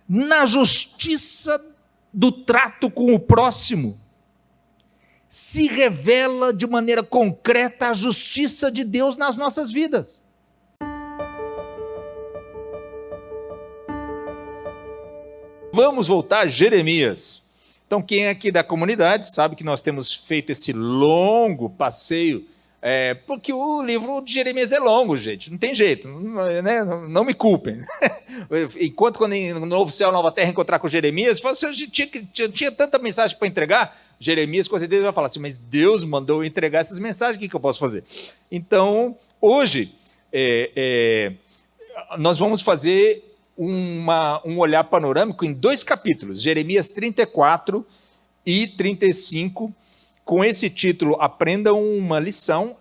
na justiça do trato com o próximo, se revela de maneira concreta a justiça de Deus nas nossas vidas. Vamos voltar a Jeremias. Então, quem é aqui da comunidade sabe que nós temos feito esse longo passeio, porque o livro de Jeremias é longo, gente, não tem jeito, não me culpem. Enquanto quando no Novo Céu, Nova Terra encontrar com Jeremias, tinha tanta mensagem para entregar, Jeremias com certeza vai falar assim, mas Deus mandou eu entregar essas mensagens, o que eu posso fazer? Então, hoje, nós vamos fazer um olhar panorâmico em 2 capítulos, Jeremias 34 e 35, com esse título, Aprendam uma lição.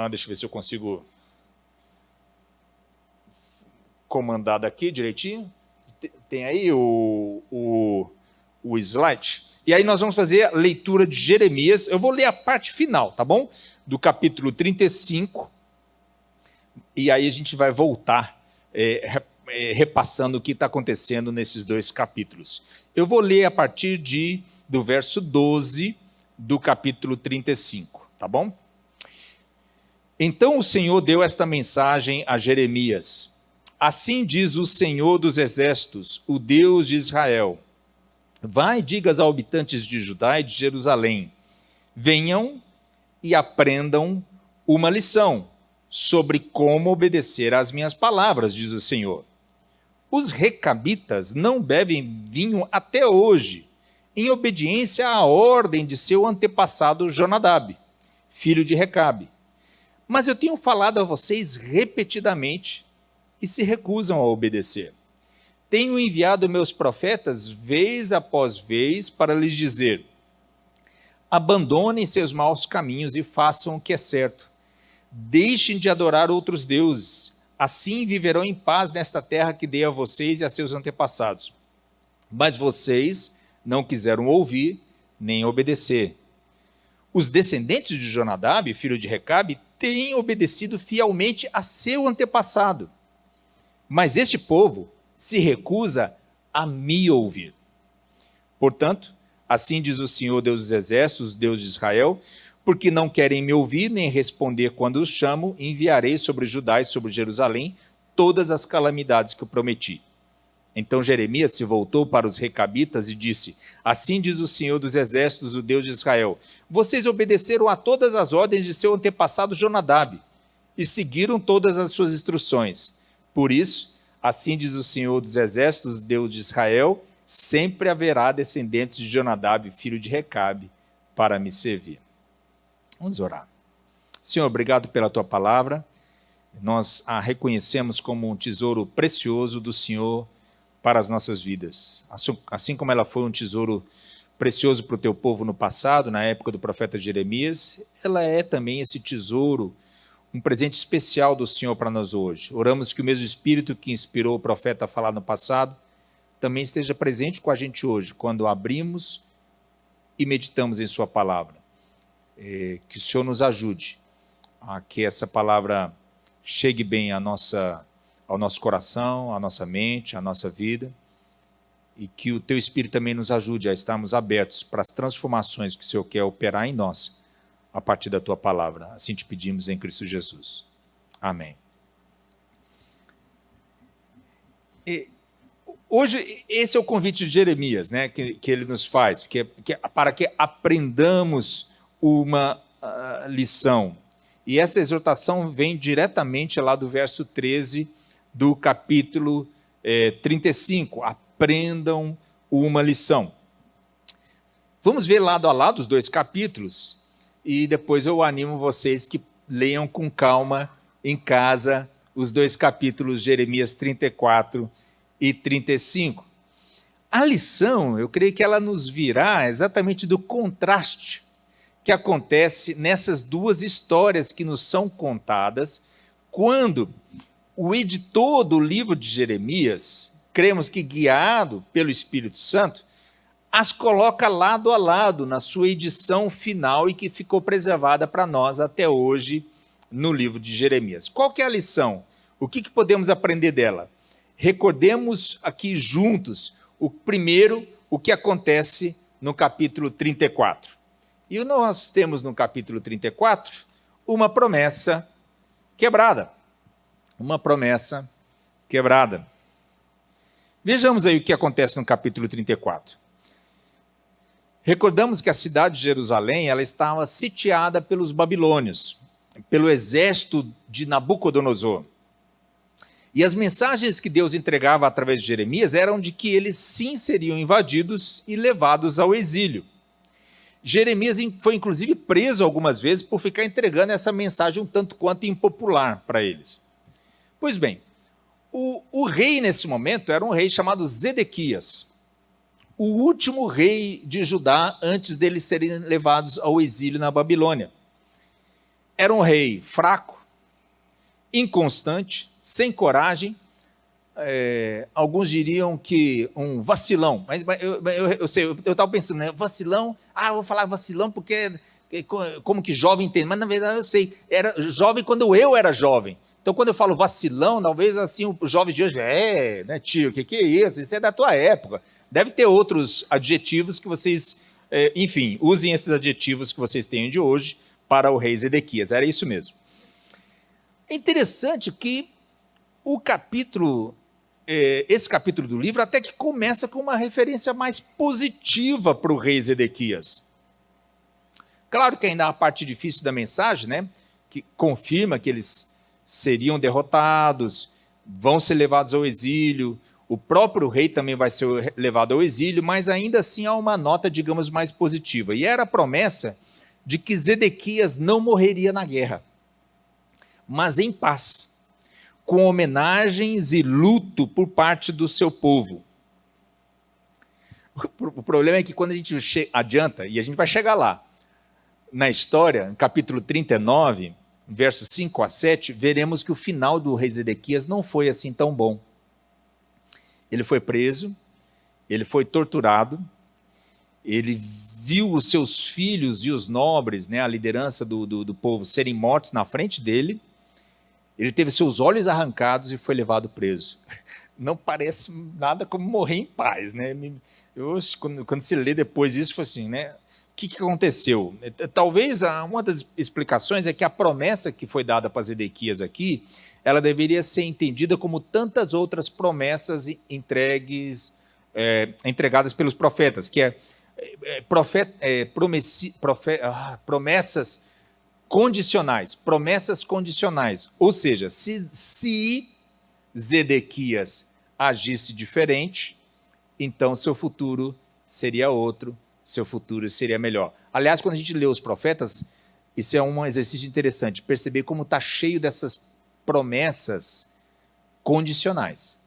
Deixa eu ver se eu consigo comandar daqui direitinho. Tem aí o slide. E aí nós vamos fazer a leitura de Jeremias. Eu vou ler a parte final, tá bom? Do capítulo 35. E aí a gente vai voltar repassando o que está acontecendo nesses 2 capítulos. Eu vou ler a partir do verso 12 do capítulo 35, tá bom? Então o Senhor deu esta mensagem a Jeremias. Assim diz o Senhor dos Exércitos, o Deus de Israel. Vai e diga aos habitantes de Judá e de Jerusalém, venham e aprendam uma lição sobre como obedecer às minhas palavras, diz o Senhor. Os recabitas não bebem vinho até hoje, em obediência à ordem de seu antepassado Jonadab, filho de Recabe. Mas eu tenho falado a vocês repetidamente e se recusam a obedecer. Tenho enviado meus profetas vez após vez para lhes dizer: abandonem seus maus caminhos e façam o que é certo. Deixem de adorar outros deuses, assim viverão em paz nesta terra que dei a vocês e a seus antepassados. Mas vocês não quiseram ouvir nem obedecer. Os descendentes de Jonadab, filho de Recabe, têm obedecido fielmente a seu antepassado. Mas este povo se recusa a me ouvir. Portanto, assim diz o Senhor Deus dos Exércitos, Deus de Israel, porque não querem me ouvir nem responder quando os chamo, enviarei sobre Judá e sobre Jerusalém todas as calamidades que eu prometi. Então Jeremias se voltou para os recabitas e disse: assim diz o Senhor dos Exércitos, o Deus de Israel, vocês obedeceram a todas as ordens de seu antepassado Jonadab e seguiram todas as suas instruções. Por isso, assim diz o Senhor dos Exércitos, Deus de Israel, sempre haverá descendentes de Jonadab, filho de Recabe, para me servir. Vamos orar. Senhor, obrigado pela tua palavra. Nós a reconhecemos como um tesouro precioso do Senhor para as nossas vidas. Assim como ela foi um tesouro precioso para o teu povo no passado, na época do profeta Jeremias, ela é também esse tesouro, um presente especial do Senhor para nós hoje. Oramos que o mesmo Espírito que inspirou o profeta a falar no passado, também esteja presente com a gente hoje, quando abrimos e meditamos em sua palavra. Que o Senhor nos ajude a que essa palavra chegue bem ao nosso coração, à nossa mente, à nossa vida, e que o teu Espírito também nos ajude a estarmos abertos para as transformações que o Senhor quer operar em nós, a partir da tua palavra. Assim te pedimos em Cristo Jesus. Amém. Hoje, esse é o convite de Jeremias, né, que ele nos faz, para que aprendamos uma lição. E essa exortação vem diretamente lá do verso 13 do capítulo 35. Aprendam uma lição. Vamos ver lado a lado os 2 capítulos e depois eu animo vocês que leiam com calma em casa os 2 capítulos, Jeremias 34 e 35. A lição, eu creio que ela nos virá exatamente do contraste que acontece nessas 2 histórias que nos são contadas, quando o editor do livro de Jeremias, cremos que guiado pelo Espírito Santo, as coloca lado a lado na sua edição final e que ficou preservada para nós até hoje no livro de Jeremias. Qual que é a lição? O que podemos aprender dela? recordemos aqui juntos o que acontece no capítulo 34. E nós temos no capítulo 34 uma promessa quebrada. Uma promessa quebrada. Vejamos aí o que acontece no capítulo 34. Recordamos que a cidade de Jerusalém ela estava sitiada pelos babilônios, pelo exército de Nabucodonosor. E as mensagens que Deus entregava através de Jeremias eram de que eles sim seriam invadidos e levados ao exílio. Jeremias foi inclusive preso algumas vezes por ficar entregando essa mensagem um tanto quanto impopular para eles. Pois bem, o rei nesse momento era um rei chamado Zedequias, o último rei de Judá antes deles serem levados ao exílio na Babilônia. Era um rei fraco, inconstante, sem coragem, alguns diriam que um vacilão, mas eu estava pensando, né, vacilão, eu vou falar vacilão porque como que jovem entende, mas na verdade eu sei, era jovem quando eu era jovem. Então, quando eu falo vacilão, talvez assim o jovem de hoje, né, tio, o que é isso? Isso é da tua época. Deve ter outros adjetivos que vocês, enfim, usem esses adjetivos que vocês têm de hoje para o rei Zedequias. Era isso mesmo. É interessante que esse capítulo do livro até que começa com uma referência mais positiva para o rei Zedequias. Claro que ainda há a parte difícil da mensagem, né, que confirma que eles seriam derrotados, vão ser levados ao exílio, o próprio rei também vai ser levado ao exílio, mas ainda assim há uma nota, digamos, mais positiva. E era a promessa de que Zedequias não morreria na guerra, mas em paz, com homenagens e luto por parte do seu povo. O problema é que quando a gente adianta, e a gente vai chegar lá, na história, no capítulo 39, versos 5 a 7, veremos que o final do rei Zedequias não foi assim tão bom. Ele foi preso, ele foi torturado, ele viu os seus filhos e os nobres, né, a liderança do povo, serem mortos na frente dele, ele teve seus olhos arrancados e foi levado preso. Não parece nada como morrer em paz, né? Quando se lê depois isso, foi assim, né? O que aconteceu? Talvez uma das explicações é que a promessa que foi dada para Zedequias aqui, ela deveria ser entendida como tantas outras promessas entregadas pelos profetas, que promessas condicionais. Ou seja, se Zedequias agisse diferente, então seu futuro seria outro, seu futuro seria melhor. Aliás, quando a gente lê os profetas, isso é um exercício interessante, perceber como está cheio dessas promessas condicionais,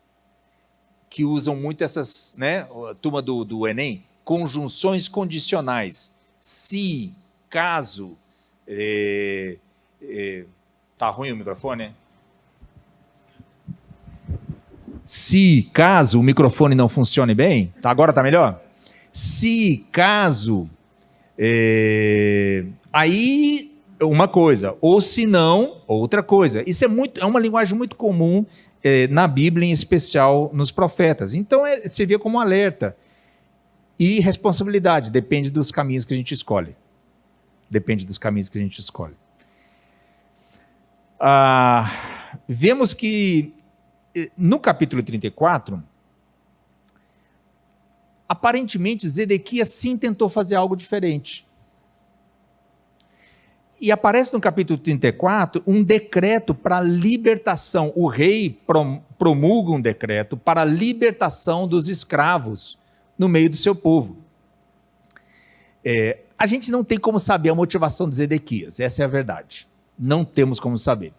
que usam muito essas, né, a turma do Enem, conjunções condicionais. Se, caso, tá ruim o microfone? Se, caso o microfone não funcione bem, agora está melhor? Se, caso, aí uma coisa, ou se não, outra coisa. Isso é uma linguagem muito comum na Bíblia, em especial nos profetas. Então, você vê como um alerta. E responsabilidade, depende dos caminhos que a gente escolhe. Depende dos caminhos que a gente escolhe. Vemos que no capítulo 34, aparentemente Zedequias sim tentou fazer algo diferente. E aparece no capítulo 34 um decreto para libertação. O rei promulga um decreto para a libertação dos escravos no meio do seu povo. A gente não tem como saber a motivação de Zedequias, essa é a verdade. Não temos como saber.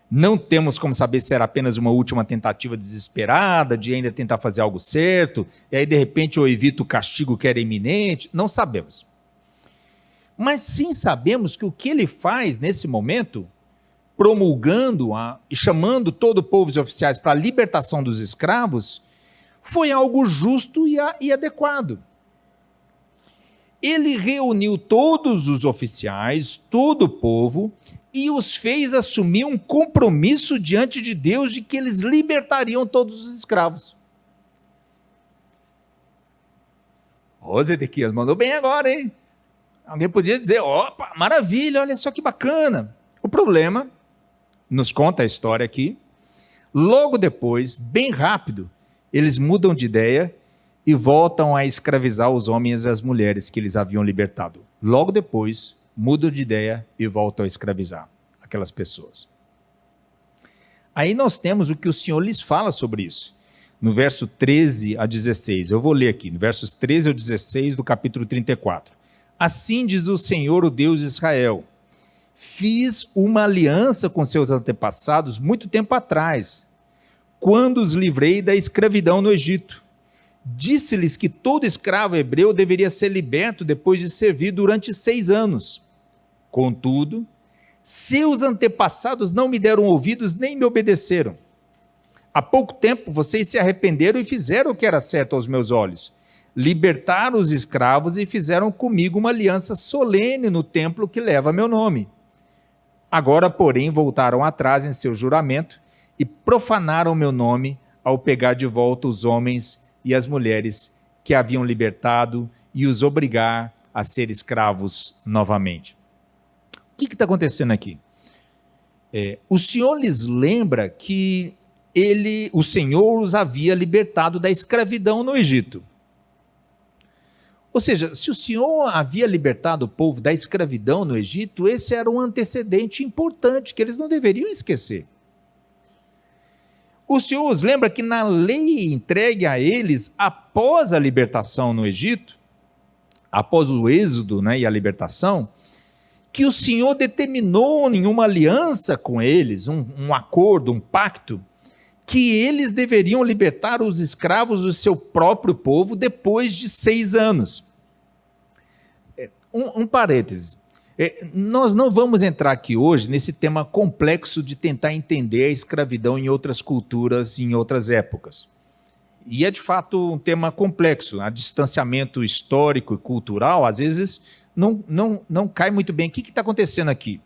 Não temos como saber se era apenas uma última tentativa desesperada de ainda tentar fazer algo certo, e aí de repente eu evito o castigo que era iminente. Não sabemos. Mas sim sabemos que o que ele faz nesse momento, promulgando e chamando todo o povo e os oficiais para a libertação dos escravos, foi algo justo e adequado. Ele reuniu todos os oficiais, todo o povo, e os fez assumir um compromisso diante de Deus de que eles libertariam todos os escravos. Ô, Zedequias, mandou bem agora, hein? Alguém podia dizer, opa, maravilha, olha só que bacana. O problema, nos conta a história aqui, logo depois, bem rápido, eles mudam de ideia e voltam a escravizar os homens e as mulheres que eles haviam libertado. Logo depois, mudam de ideia e voltam a escravizar aquelas pessoas. Aí nós temos o que o Senhor lhes fala sobre isso. No verso 13 a 16, eu vou ler aqui, no versos 13 ao 16 do capítulo 34. Assim diz o Senhor, o Deus de Israel, fiz uma aliança com seus antepassados muito tempo atrás, quando os livrei da escravidão no Egito. Disse-lhes que todo escravo hebreu deveria ser liberto depois de servir durante 6 anos. Contudo, seus antepassados não me deram ouvidos nem me obedeceram. Há pouco tempo vocês se arrependeram e fizeram o que era certo aos meus olhos. Libertaram os escravos e fizeram comigo uma aliança solene no templo que leva meu nome. Agora, porém, voltaram atrás em seu juramento e profanaram meu nome ao pegar de volta os homens e as mulheres que haviam libertado e os obrigar a ser escravos novamente. O que está acontecendo aqui? O Senhor lhes lembra que o Senhor os havia libertado da escravidão no Egito. Ou seja, se o Senhor havia libertado o povo da escravidão no Egito, esse era um antecedente importante que eles não deveriam esquecer. O Senhor os lembra que na lei entregue a eles após a libertação no Egito, após o êxodo, né, e a libertação, que o Senhor determinou em uma aliança com eles, um acordo, um pacto, que eles deveriam libertar os escravos do seu próprio povo depois de 6 anos. Um parêntese. Nós não vamos entrar aqui hoje nesse tema complexo de tentar entender a escravidão em outras culturas, em outras épocas. E é de fato um tema complexo. O distanciamento histórico e cultural, às vezes, não cai muito bem. O que está acontecendo aqui?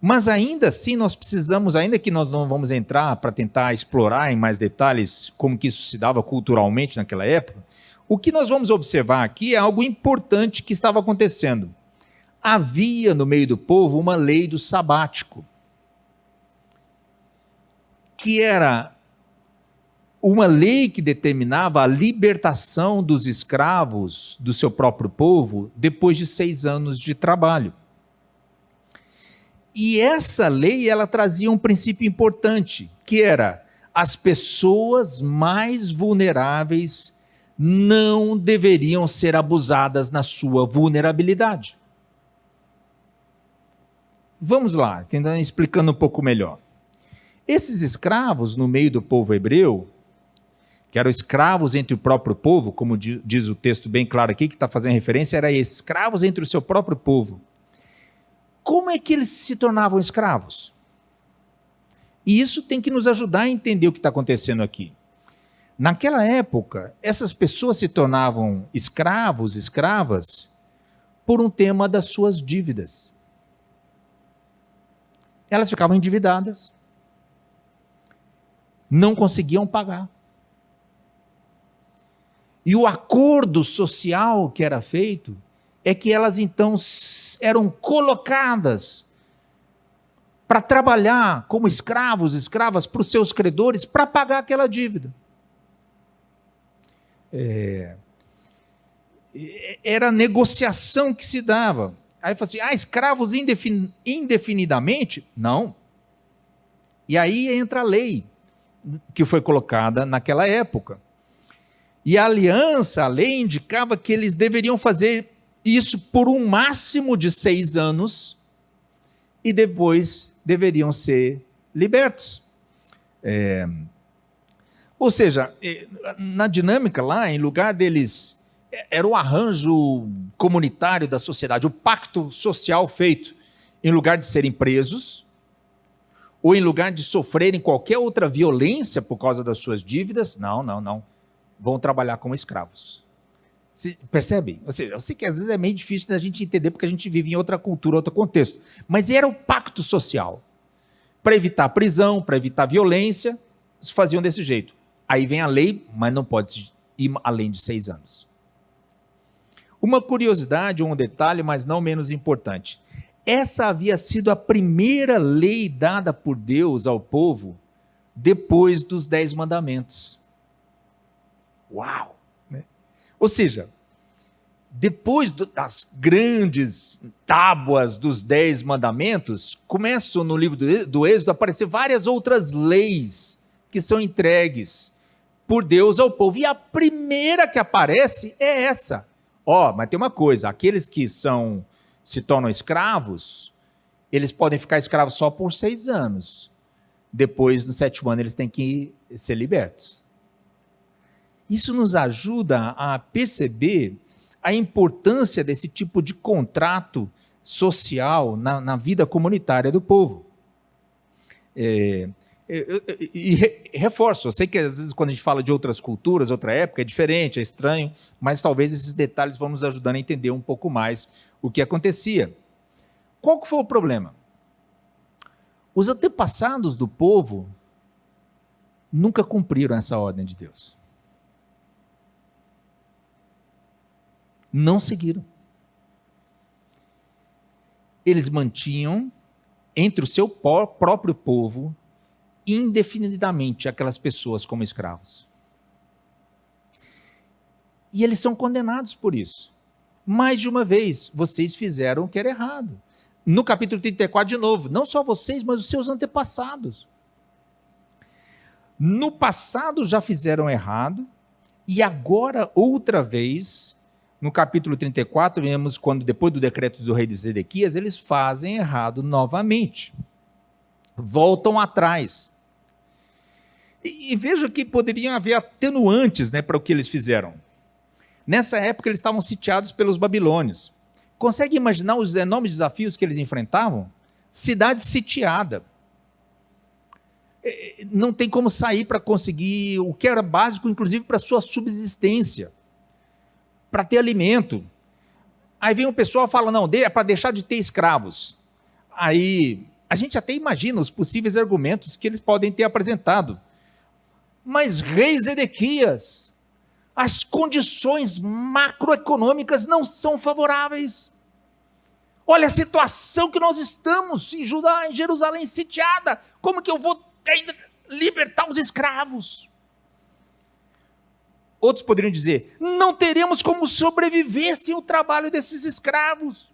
Mas ainda assim nós precisamos, ainda que nós não vamos entrar para tentar explorar em mais detalhes como que isso se dava culturalmente naquela época, o que nós vamos observar aqui é algo importante que estava acontecendo. Havia no meio do povo uma lei do sabático, que era uma lei que determinava a libertação dos escravos do seu próprio povo depois de 6 anos de trabalho. E essa lei, ela trazia um princípio importante, que era: as pessoas mais vulneráveis não deveriam ser abusadas na sua vulnerabilidade. Vamos lá, tentando explicando um pouco melhor. Esses escravos no meio do povo hebreu, que eram escravos entre o próprio povo, como diz o texto bem claro aqui, que está fazendo referência, eram escravos entre o seu próprio povo. Como é que eles se tornavam escravos? E isso tem que nos ajudar a entender o que está acontecendo aqui. Naquela época, essas pessoas se tornavam escravos, escravas, por um tema das suas dívidas. Elas ficavam endividadas, não conseguiam pagar. E o acordo social que era feito é que elas então eram colocadas para trabalhar como escravos, escravas para os seus credores, para pagar aquela dívida. Era a negociação que se dava. Aí fala assim, escravos indefinidamente? Não. E aí entra a lei que foi colocada naquela época. E a aliança, a lei indicava que eles deveriam fazer isso por um máximo de 6 anos e depois deveriam ser libertos. Ou seja, na dinâmica lá, em lugar deles, era o arranjo comunitário da sociedade, o pacto social feito, em lugar de serem presos, ou em lugar de sofrerem qualquer outra violência por causa das suas dívidas, não. Vão trabalhar como escravos. Você percebe? Eu sei que às vezes é meio difícil da gente entender porque a gente vive em outra cultura, outro contexto. Mas era o pacto social. Para evitar prisão, para evitar violência, eles faziam desse jeito. Aí vem a lei, mas não pode ir além de 6 anos. Uma curiosidade, um detalhe, mas não menos importante. Essa havia sido a primeira lei dada por Deus ao povo depois dos 10 mandamentos. Uau! Ou seja, depois das grandes tábuas dos 10 mandamentos, começam no livro do Êxodo a aparecer várias outras leis que são entregues por Deus ao povo. E a primeira que aparece é essa. Mas tem uma coisa, aqueles que se tornam escravos, eles podem ficar escravos só por 6 anos. Depois, no 7º ano, eles têm que ser libertos. Isso nos ajuda a perceber a importância desse tipo de contrato social na vida comunitária do povo. Reforço, eu sei que às vezes quando a gente fala de outras culturas, outra época, é diferente, é estranho, mas talvez esses detalhes vão nos ajudando a entender um pouco mais o que acontecia. Qual que foi o problema? Os antepassados do povo nunca cumpriram essa ordem de Deus. Não seguiram. Eles mantinham entre o seu próprio povo indefinidamente aquelas pessoas como escravos. E eles são condenados por isso. Mais de uma vez, vocês fizeram o que era errado. No capítulo 34, de novo, não só vocês, mas os seus antepassados. No passado já fizeram errado, e agora, outra vez, no capítulo 34, vemos quando, depois do decreto do rei de Zedequias, eles fazem errado novamente. Voltam atrás. E veja que poderiam haver atenuantes, para o que eles fizeram. Nessa época, eles estavam sitiados pelos babilônios. Consegue imaginar os enormes desafios que eles enfrentavam? Cidade sitiada. Não tem como sair para conseguir o que era básico, inclusive para a sua subsistência, para ter alimento. Aí vem o pessoal e fala, não, é para deixar de ter escravos. Aí a gente até imagina os possíveis argumentos que eles podem ter apresentado. Mas rei Zedequias, as condições macroeconômicas não são favoráveis. Olha a situação que nós estamos em Judá, em Jerusalém sitiada. Como que eu vou ainda libertar os escravos? Outros poderiam dizer, não teremos como sobreviver sem o trabalho desses escravos.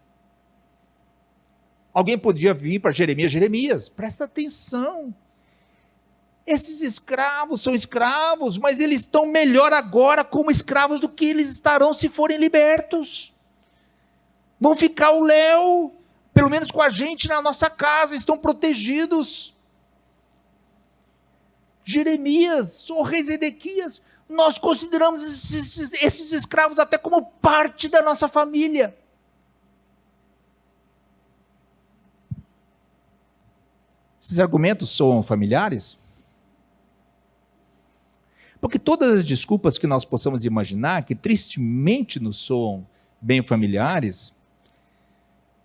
Alguém podia vir para Jeremias, presta atenção. Esses escravos são escravos, mas eles estão melhor agora como escravos do que eles estarão se forem libertos. Vão ficar o léu, pelo menos com a gente na nossa casa, estão protegidos. Jeremias, o rei Zedequias, nós consideramos esses escravos até como parte da nossa família. Esses argumentos soam familiares? Porque todas as desculpas que nós possamos imaginar, que tristemente nos soam bem familiares,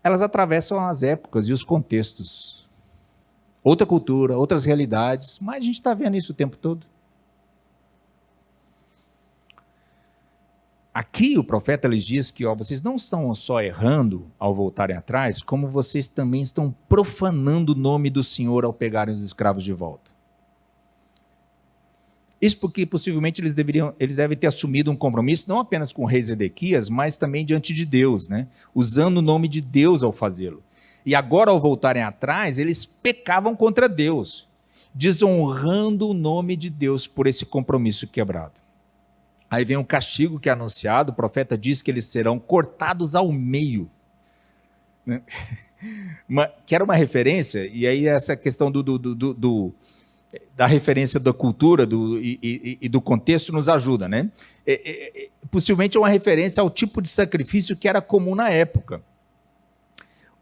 elas atravessam as épocas e os contextos. Outra cultura, outras realidades, mas a gente está vendo isso o tempo todo. Aqui o profeta lhes diz que vocês não estão só errando ao voltarem atrás, como vocês também estão profanando o nome do Senhor ao pegarem os escravos de volta. Isso porque possivelmente eles devem ter assumido um compromisso não apenas com o rei Zedequias, mas também diante de Deus, usando o nome de Deus ao fazê-lo. E agora, ao voltarem atrás, eles pecavam contra Deus, desonrando o nome de Deus por esse compromisso quebrado. Aí vem um castigo que é anunciado, o profeta diz que eles serão cortados ao meio. Que era uma referência, e aí essa questão da referência da cultura e do contexto nos ajuda. Possivelmente é uma referência ao tipo de sacrifício que era comum na época.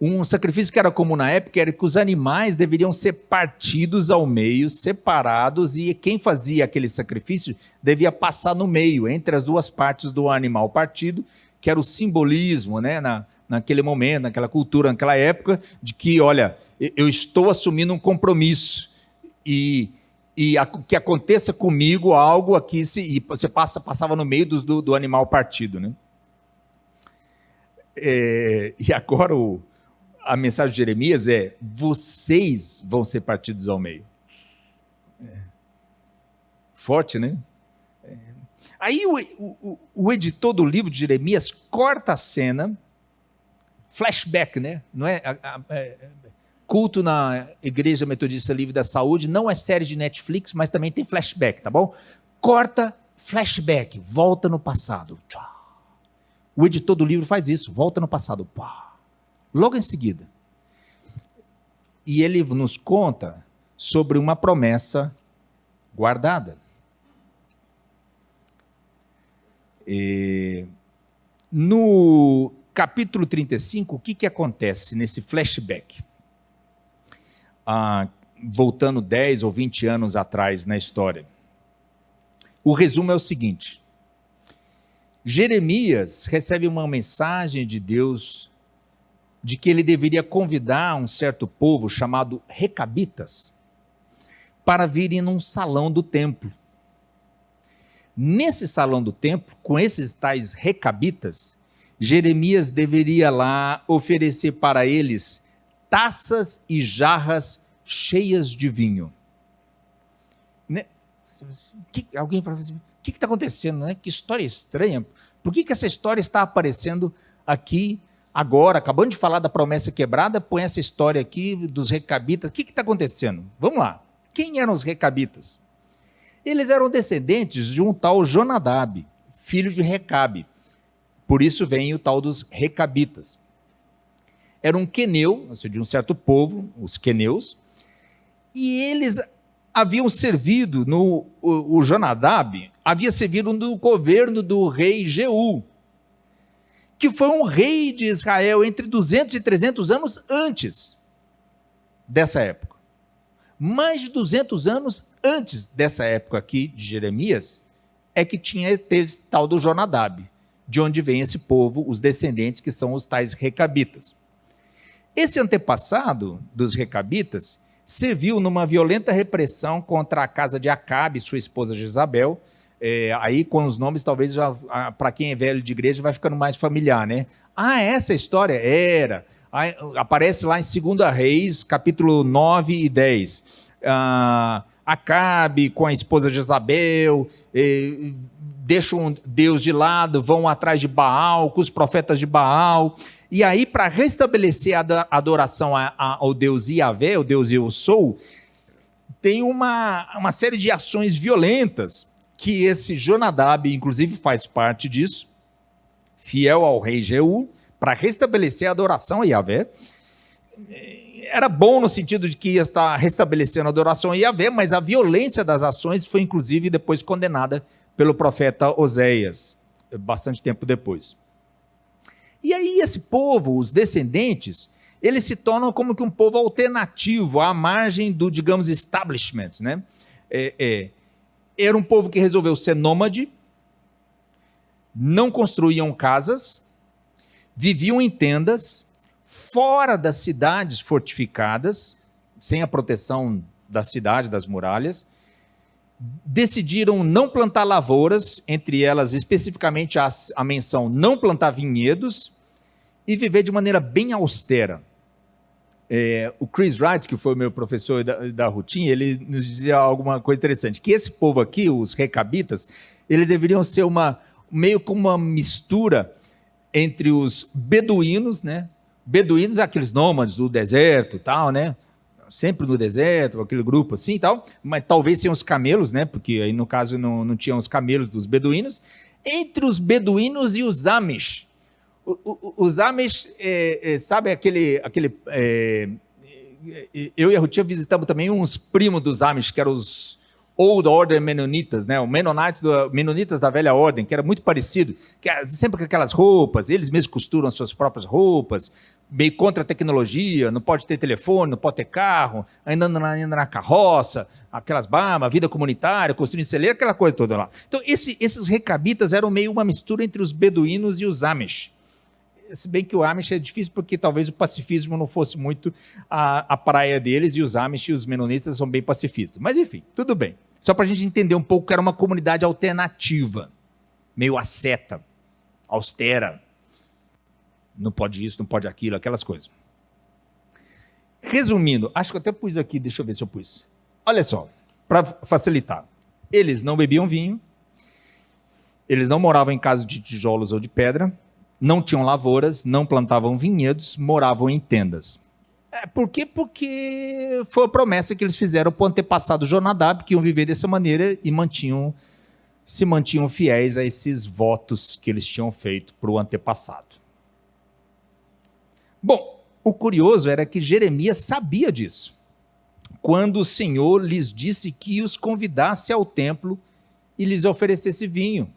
Um sacrifício que era comum na época era que os animais deveriam ser partidos ao meio, separados, e quem fazia aquele sacrifício devia passar no meio, entre as duas partes do animal partido, que era o simbolismo, né, naquele momento, naquela cultura, naquela época, de que, olha, eu estou assumindo um compromisso, e que aconteça comigo algo aqui, e você passava no meio do animal partido. Né? E agora a mensagem de Jeremias é: vocês vão ser partidos ao meio. Forte, né? Aí o editor do livro de Jeremias corta a cena, flashback, né? Não é? Culto na Igreja Metodista Livre da Saúde não é série de Netflix, mas também tem flashback, tá bom? Corta, flashback, volta no passado. O editor do livro faz isso, volta no passado. Logo em seguida. E ele nos conta sobre uma promessa guardada. No capítulo 35, o que acontece nesse flashback? Voltando 10 ou 20 anos atrás na história. O resumo é o seguinte: Jeremias recebe uma mensagem de Deus de que ele deveria convidar um certo povo chamado Recabitas para virem num salão do templo. Nesse salão do templo, com esses tais Recabitas, Jeremias deveria lá oferecer para eles taças e jarras cheias de vinho. Né? Alguém para dizer, o que está acontecendo? Né? Que história estranha. Por que essa história está aparecendo aqui agora? Acabando de falar da promessa quebrada, põe essa história aqui dos Recabitas. O que está acontecendo? Vamos lá. Quem eram os Recabitas? Eles eram descendentes de um tal Jonadab, filho de Recabe. Por isso vem o tal dos Recabitas. Era um queneu, ou seja, de um certo povo, os queneus, e eles haviam servido, o Jonadab havia servido no governo do rei Jeú, que foi um rei de Israel entre 200 e 300 anos antes dessa época. Mais de 200 anos antes dessa época aqui de Jeremias, é que teve esse tal do Jonadab, de onde vem esse povo, os descendentes, que são os tais Recabitas. Esse antepassado dos Recabitas serviu numa violenta repressão contra a casa de Acabe, sua esposa Jezabel. Aí com os nomes, talvez, para quem é velho de igreja, vai ficando mais familiar, né? Essa história era... aparece lá em 2 Reis, capítulo 9 e 10. Acabe com a esposa Jezabel, deixam Deus de lado, vão atrás de Baal, com os profetas de Baal, e aí, para restabelecer a adoração ao Deus Yahvé, o Deus Eu Sou, tem uma série de ações violentas, que esse Jonadab, inclusive, faz parte disso, fiel ao rei Jeú, para restabelecer a adoração a Yahvé. Era bom no sentido de que ia estar restabelecendo a adoração a Yahvé, mas a violência das ações foi, inclusive, depois condenada pelo profeta Oséias, bastante tempo depois. E aí esse povo, os descendentes, eles se tornam como que um povo alternativo, à margem do, digamos, establishment, né? Era um povo que resolveu ser nômade, não construíam casas, viviam em tendas, fora das cidades fortificadas, sem a proteção da cidade, das muralhas. Decidiram não plantar lavouras, entre elas especificamente a menção não plantar vinhedos, e viver de maneira bem austera. O Chris Wright, que foi o meu professor da Rutim, ele nos dizia alguma coisa interessante, que esse povo aqui, os Recabitas, eles deveriam ser meio como uma mistura entre os beduínos, né? Beduínos, aqueles nômades do deserto e tal, né? Sempre no deserto, aquele grupo assim e tal, mas talvez tenham os camelos, né? Porque aí no caso não tinham os camelos dos beduínos. Entre os beduínos e os Amish. Os Amish, sabe aquele eu e a Rutinha visitamos também uns primos dos Amish, que eram Old Order Menonitas, né? O Menonitas da Velha Ordem, que era muito parecido, sempre com aquelas roupas, eles mesmos costuram as suas próprias roupas, meio contra a tecnologia, não pode ter telefone, não pode ter carro, ainda na carroça, aquelas barbas, vida comunitária, construindo celeiro, aquela coisa toda lá. Então, esses recabitas eram meio uma mistura entre os beduínos e os Amish. Se bem que o Amish é difícil porque talvez o pacifismo não fosse muito a praia deles, e os Amish e os Menonitas são bem pacifistas. Mas enfim, tudo bem. Só para a gente entender um pouco que era uma comunidade alternativa, meio asceta, austera. Não pode isso, não pode aquilo, aquelas coisas. Resumindo, acho que eu até pus aqui, deixa eu ver se eu pus. Olha só, para facilitar. Eles não bebiam vinho, eles não moravam em casas de tijolos ou de pedra, não tinham lavouras, não plantavam vinhedos, moravam em tendas. Por quê? Porque foi a promessa que eles fizeram para o antepassado Jonadab, que iam viver dessa maneira e se mantinham fiéis a esses votos que eles tinham feito para o antepassado. Bom, o curioso era que Jeremias sabia disso, quando o Senhor lhes disse que os convidasse ao templo e lhes oferecesse vinho.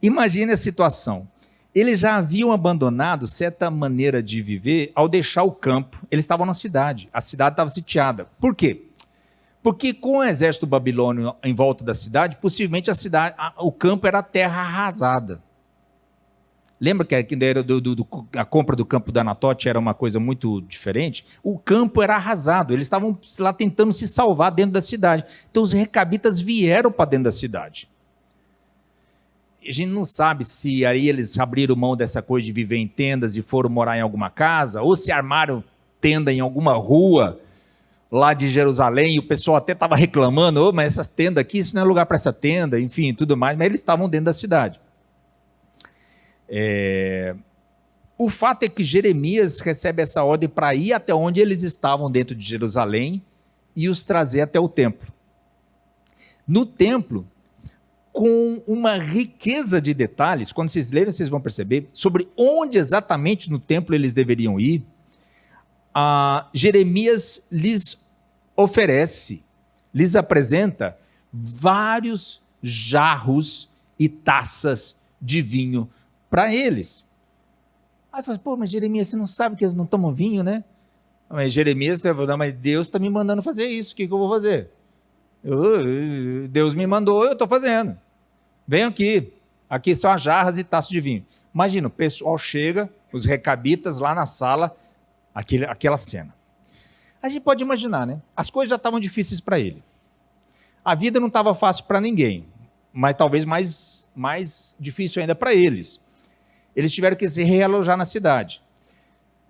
Imagine a situação. Eles já haviam abandonado certa maneira de viver ao deixar o campo. Eles estavam na cidade. A cidade estava sitiada. Por quê? Porque com o exército babilônio em volta da cidade, possivelmente o campo era terra arrasada. Lembra que a compra do campo da Anatote era uma coisa muito diferente? O campo era arrasado. Eles estavam lá tentando se salvar dentro da cidade. Então os recabitas vieram para dentro da cidade. A gente não sabe se aí eles abriram mão dessa coisa de viver em tendas e foram morar em alguma casa, ou se armaram tenda em alguma rua lá de Jerusalém, e o pessoal até estava reclamando, mas essa tenda aqui, isso não é lugar para essa tenda, enfim, tudo mais, mas eles estavam dentro da cidade. O fato é que Jeremias recebe essa ordem para ir até onde eles estavam dentro de Jerusalém e os trazer até o templo. No templo, com uma riqueza de detalhes, quando vocês lerem, vocês vão perceber, sobre onde exatamente no templo eles deveriam ir. Jeremias lhes oferece, lhes apresenta vários jarros e taças de vinho para eles. Aí fala, mas Jeremias, você não sabe que eles não tomam vinho, né? Mas Jeremias, mas Deus está me mandando fazer isso, o que eu vou fazer? Deus me mandou, eu estou fazendo. Vem aqui são as jarras e taças de vinho. Imagina, o pessoal chega, os recabitas lá na sala, aquela cena. A gente pode imaginar, né? As coisas já estavam difíceis para ele. A vida não estava fácil para ninguém, mas talvez mais difícil ainda para eles. Eles tiveram que se realojar na cidade.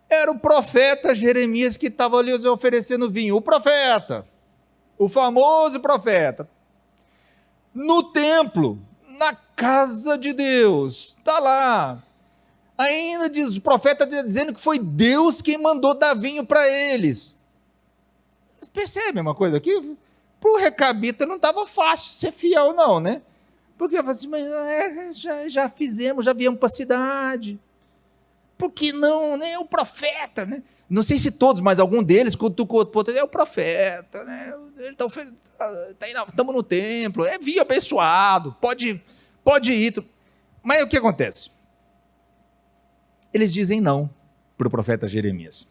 Era o profeta Jeremias que estava ali oferecendo vinho. O profeta, o famoso profeta, no templo, na casa de Deus, está lá. Ainda diz, o profeta dizendo que foi Deus quem mandou dar vinho para eles. Vocês percebem uma coisa aqui? Para o recabita não estava fácil ser fiel não, né? Porque eu falei assim, mas já fizemos, já viemos para a cidade. Por que não, né? O profeta, né? Não sei se todos, mas algum deles, é o profeta, né? Estamos no templo, é vinho abençoado, pode ir. Mas o que acontece? Eles dizem não para o profeta Jeremias.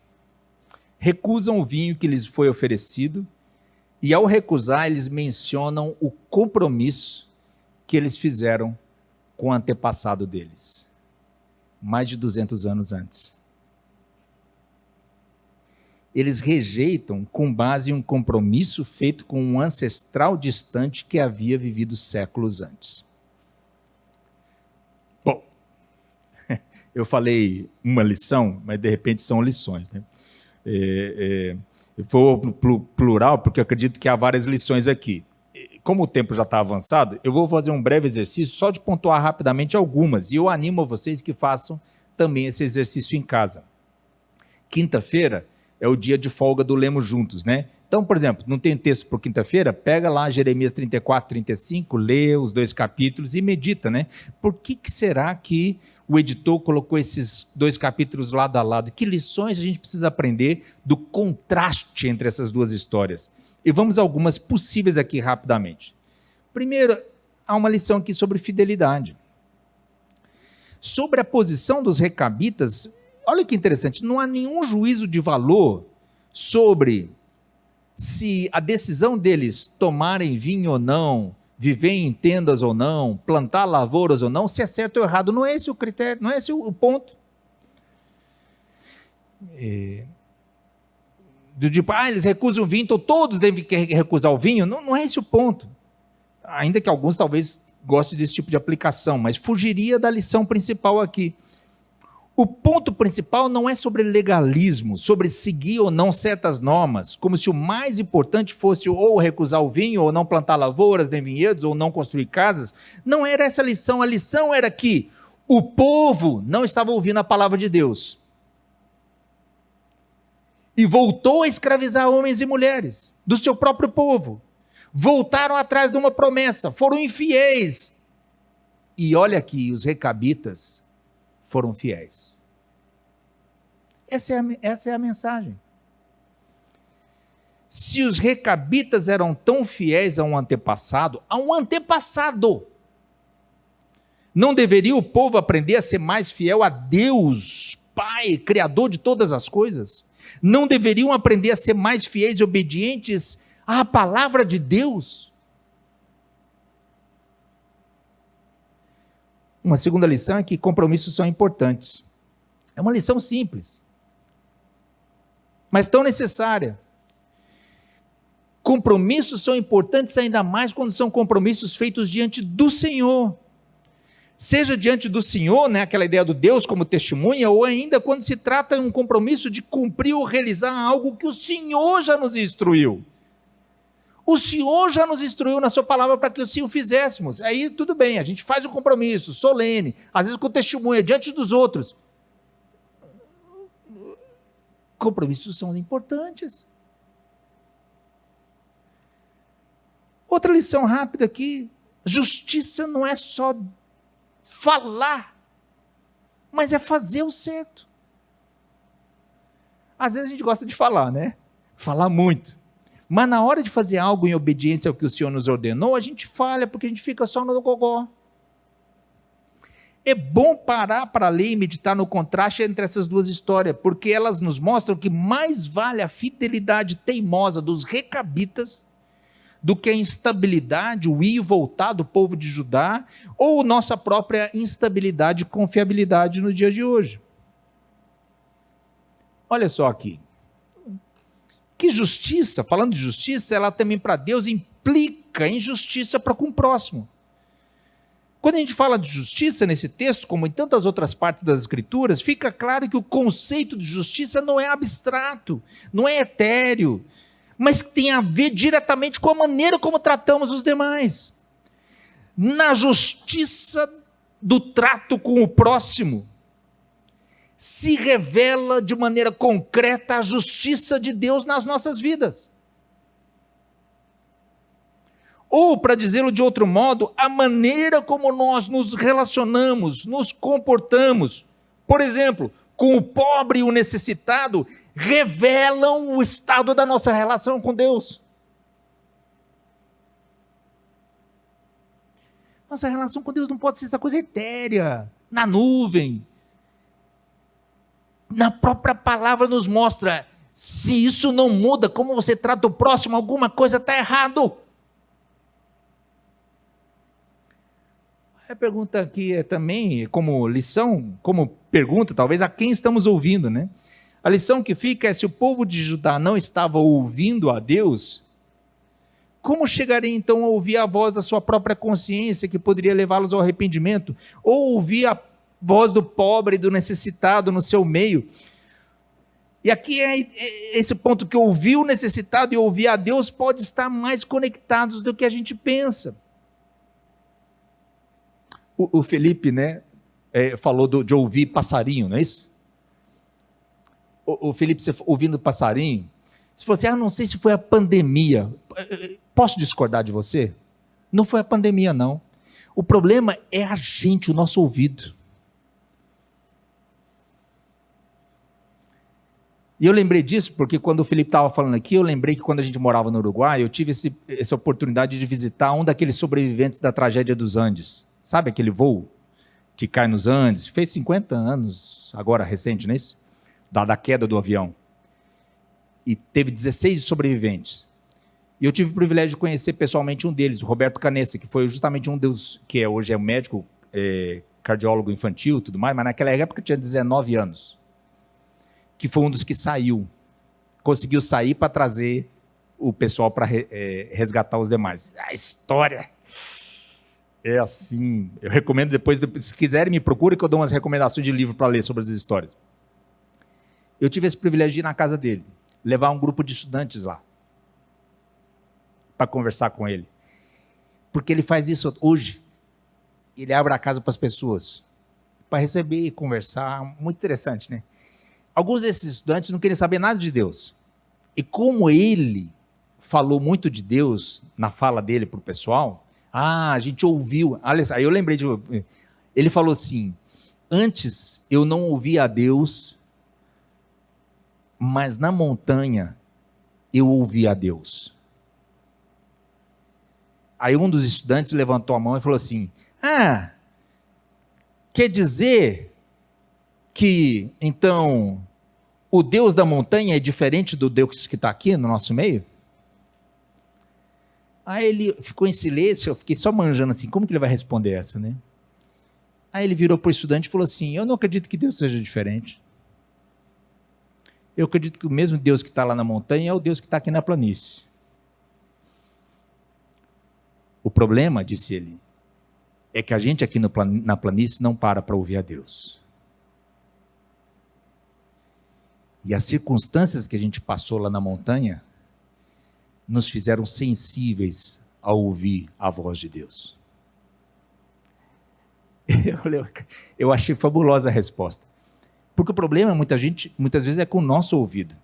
Recusam o vinho que lhes foi oferecido, e ao recusar, eles mencionam o compromisso que eles fizeram com o antepassado deles, mais de 200 anos antes. Eles rejeitam com base em um compromisso feito com um ancestral distante que havia vivido séculos antes. Bom, eu falei uma lição, mas de repente são lições, né? Eu vou plural, porque eu acredito que há várias lições aqui. Como o tempo já está avançado, eu vou fazer um breve exercício só de pontuar rapidamente algumas, e eu animo a vocês que façam também esse exercício em casa. Quinta-feira é o dia de folga do Lemos Juntos, né? Então, por exemplo, não tem texto por quinta-feira? Pega lá Jeremias 34, 35, lê os 2 capítulos e medita, né? Por que será que o editor colocou esses 2 capítulos lado a lado? Que lições a gente precisa aprender do contraste entre essas 2 histórias? E vamos a algumas possíveis aqui rapidamente. Primeiro, há uma lição aqui sobre fidelidade. Sobre a posição dos recabitas, olha que interessante, não há nenhum juízo de valor sobre se a decisão deles tomarem vinho ou não, viver em tendas ou não, plantar lavouras ou não, se é certo ou errado. Não é esse o critério, não é esse o ponto. Do tipo, eles recusam o vinho, então todos devem recusar o vinho. Não é esse o ponto. Ainda que alguns talvez gostem desse tipo de aplicação, mas fugiria da lição principal aqui. O ponto principal não é sobre legalismo, sobre seguir ou não certas normas, como se o mais importante fosse ou recusar o vinho, ou não plantar lavouras, nem vinhedos, ou não construir casas. Não era essa a lição. A lição era que o povo não estava ouvindo a palavra de Deus. E voltou a escravizar homens e mulheres do seu próprio povo. Voltaram atrás de uma promessa, foram infiéis. E olha aqui, os recabitas foram fiéis. Essa é a mensagem. Se os recabitas eram tão fiéis a um antepassado, não deveria o povo aprender a ser mais fiel a Deus, Pai, Criador de todas as coisas? Não deveriam aprender a ser mais fiéis e obedientes à palavra de Deus? Uma segunda lição é que compromissos são importantes. É uma lição simples, mas tão necessária. Compromissos são importantes ainda mais quando são compromissos feitos diante do Senhor. Seja diante do Senhor, né, aquela ideia do Deus como testemunha, ou ainda quando se trata de um compromisso de cumprir ou realizar algo que o Senhor já nos instruiu. O Senhor já nos instruiu na sua palavra para que assim o fizéssemos. Aí tudo bem, a gente faz um compromisso solene, às vezes com testemunha, diante dos outros. Compromissos são importantes. Outra lição rápida aqui: justiça não é só falar, mas é fazer o certo. Às vezes a gente gosta de falar, né? Falar muito. Mas na hora de fazer algo em obediência ao que o Senhor nos ordenou, a gente falha, porque a gente fica só no gogó. É bom parar para ler e meditar no contraste entre essas duas histórias, porque elas nos mostram que mais vale a fidelidade teimosa dos recabitas do que a instabilidade, o ir e voltar do povo de Judá, ou nossa própria instabilidade e confiabilidade no dia de hoje. Olha só aqui. Que justiça, falando de justiça, ela também para Deus implica injustiça para com o próximo. Quando a gente fala de justiça nesse texto, como em tantas outras partes das Escrituras, fica claro que o conceito de justiça não é abstrato, não é etéreo, mas tem a ver diretamente com a maneira como tratamos os demais. Na justiça do trato com o próximo, se revela de maneira concreta a justiça de Deus nas nossas vidas. Ou, para dizê-lo de outro modo, a maneira como nós nos relacionamos, nos comportamos, por exemplo, com o pobre e o necessitado, revelam o estado da nossa relação com Deus. Nossa relação com Deus não pode ser essa coisa etérea, na nuvem. Na própria palavra nos mostra, se isso não muda, como você trata o próximo, alguma coisa está errado. A pergunta aqui é também, como lição, como pergunta, talvez, a quem estamos ouvindo, né? A lição que fica é: se o povo de Judá não estava ouvindo a Deus, como chegaria então a ouvir a voz da sua própria consciência, que poderia levá-los ao arrependimento, ou ouvir a voz do pobre e do necessitado no seu meio? E aqui é esse ponto, que ouvir o necessitado e ouvir a Deus pode estar mais conectados do que a gente pensa. O Felipe, né, falou de ouvir passarinho, não é isso? O Felipe, você ouvindo passarinho, você falou assim: não sei se foi a pandemia. Posso discordar de você? Não foi a pandemia, não. O problema é a gente, o nosso ouvido. E eu lembrei disso porque quando o Felipe estava falando aqui, eu lembrei que quando a gente morava no Uruguai, eu tive essa oportunidade de visitar um daqueles sobreviventes da tragédia dos Andes. Sabe aquele voo que cai nos Andes? Fez 50 anos, agora recente, não é isso? Da queda do avião. E teve 16 sobreviventes. E eu tive o privilégio de conhecer pessoalmente um deles, o Roberto Canessa, que foi justamente um dos, que hoje é um médico, cardiólogo infantil e tudo mais, mas naquela época tinha 19 anos. Que foi um dos que saiu. Conseguiu sair para trazer o pessoal para resgatar os demais. A história é assim. Eu recomendo depois, se quiserem me procurem que eu dou umas recomendações de livro para ler sobre as histórias. Eu tive esse privilégio de ir na casa dele, levar um grupo de estudantes lá, para conversar com ele. Porque ele faz isso hoje. Ele abre a casa para as pessoas, para receber e conversar. Muito interessante, né? Alguns desses estudantes não queriam saber nada de Deus. E como ele falou muito de Deus na fala dele para o pessoal, a gente ouviu. Aí eu lembrei de. Ele falou assim: antes eu não ouvia a Deus, mas na montanha eu ouvia a Deus. Aí um dos estudantes levantou a mão e falou assim: quer dizer que, então, o Deus da montanha é diferente do Deus que está aqui no nosso meio? Aí ele ficou em silêncio, eu fiquei só manjando assim, como que ele vai responder essa, né? Aí ele virou para o estudante e falou assim: eu não acredito que Deus seja diferente. Eu acredito que o mesmo Deus que está lá na montanha é o Deus que está aqui na planície. O problema, disse ele, é que a gente aqui na planície não para ouvir a Deus. E as circunstâncias que a gente passou lá na montanha nos fizeram sensíveis a ouvir a voz de Deus. Eu achei fabulosa a resposta. Porque o problema, muitas vezes, é com o nosso ouvido.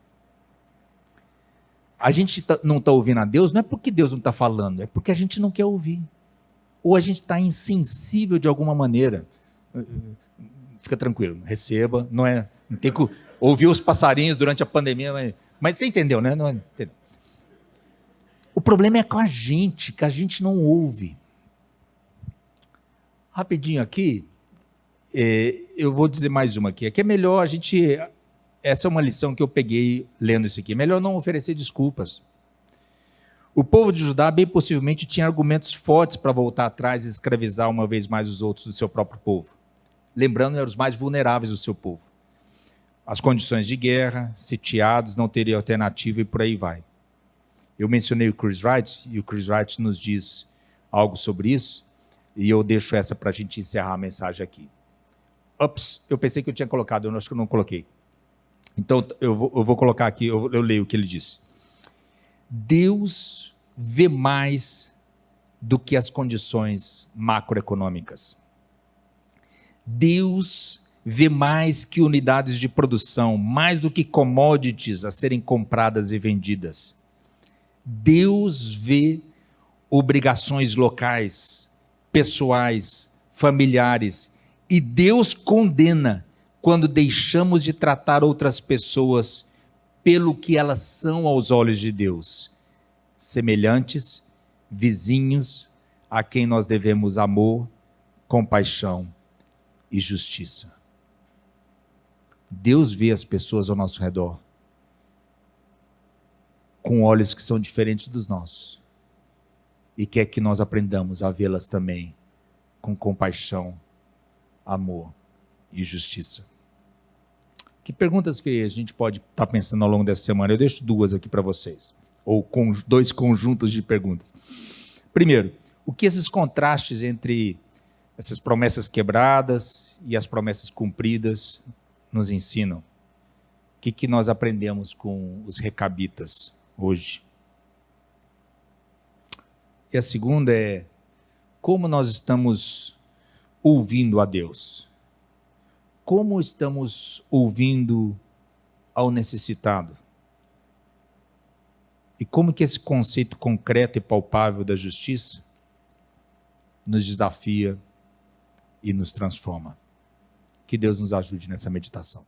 A gente não está ouvindo a Deus, não é porque Deus não está falando, é porque a gente não quer ouvir. Ou a gente está insensível de alguma maneira. Fica tranquilo, receba, não tem que ouvir os passarinhos durante a pandemia, mas você entendeu, né? Não entendeu. O problema é com a gente, que a gente não ouve. Rapidinho aqui, eu vou dizer mais uma aqui. É que é melhor a gente... Essa é uma lição que eu peguei lendo isso aqui. É melhor não oferecer desculpas. O povo de Judá, bem possivelmente, tinha argumentos fortes para voltar atrás e escravizar uma vez mais os outros do seu próprio povo. Lembrando, eram os mais vulneráveis do seu povo. As condições de guerra, sitiados, não teria alternativa e por aí vai. Eu mencionei o Chris Wright, e o Chris Wright nos diz algo sobre isso, e eu deixo essa para a gente encerrar a mensagem aqui. Ups, eu pensei que eu tinha colocado, eu acho que eu não coloquei. Então, eu vou colocar aqui, eu leio o que ele disse. Deus vê mais do que as condições macroeconômicas. Deus vê mais que unidades de produção, mais do que commodities a serem compradas e vendidas. Deus vê obrigações locais, pessoais, familiares, e Deus condena quando deixamos de tratar outras pessoas pelo que elas são aos olhos de Deus, semelhantes, vizinhos, a quem nós devemos amor, compaixão e justiça. Deus vê as pessoas ao nosso redor com olhos que são diferentes dos nossos e quer que nós aprendamos a vê-las também com compaixão, amor e justiça. Que perguntas que a gente pode estar pensando ao longo dessa semana? Eu deixo duas aqui para vocês, ou dois conjuntos de perguntas. Primeiro, o que esses contrastes entre essas promessas quebradas e as promessas cumpridas nos ensinam? O que nós aprendemos com os recabitas hoje? E a segunda é, como nós estamos ouvindo a Deus? Como estamos ouvindo ao necessitado? E como que esse conceito concreto e palpável da justiça nos desafia e nos transforma? Que Deus nos ajude nessa meditação.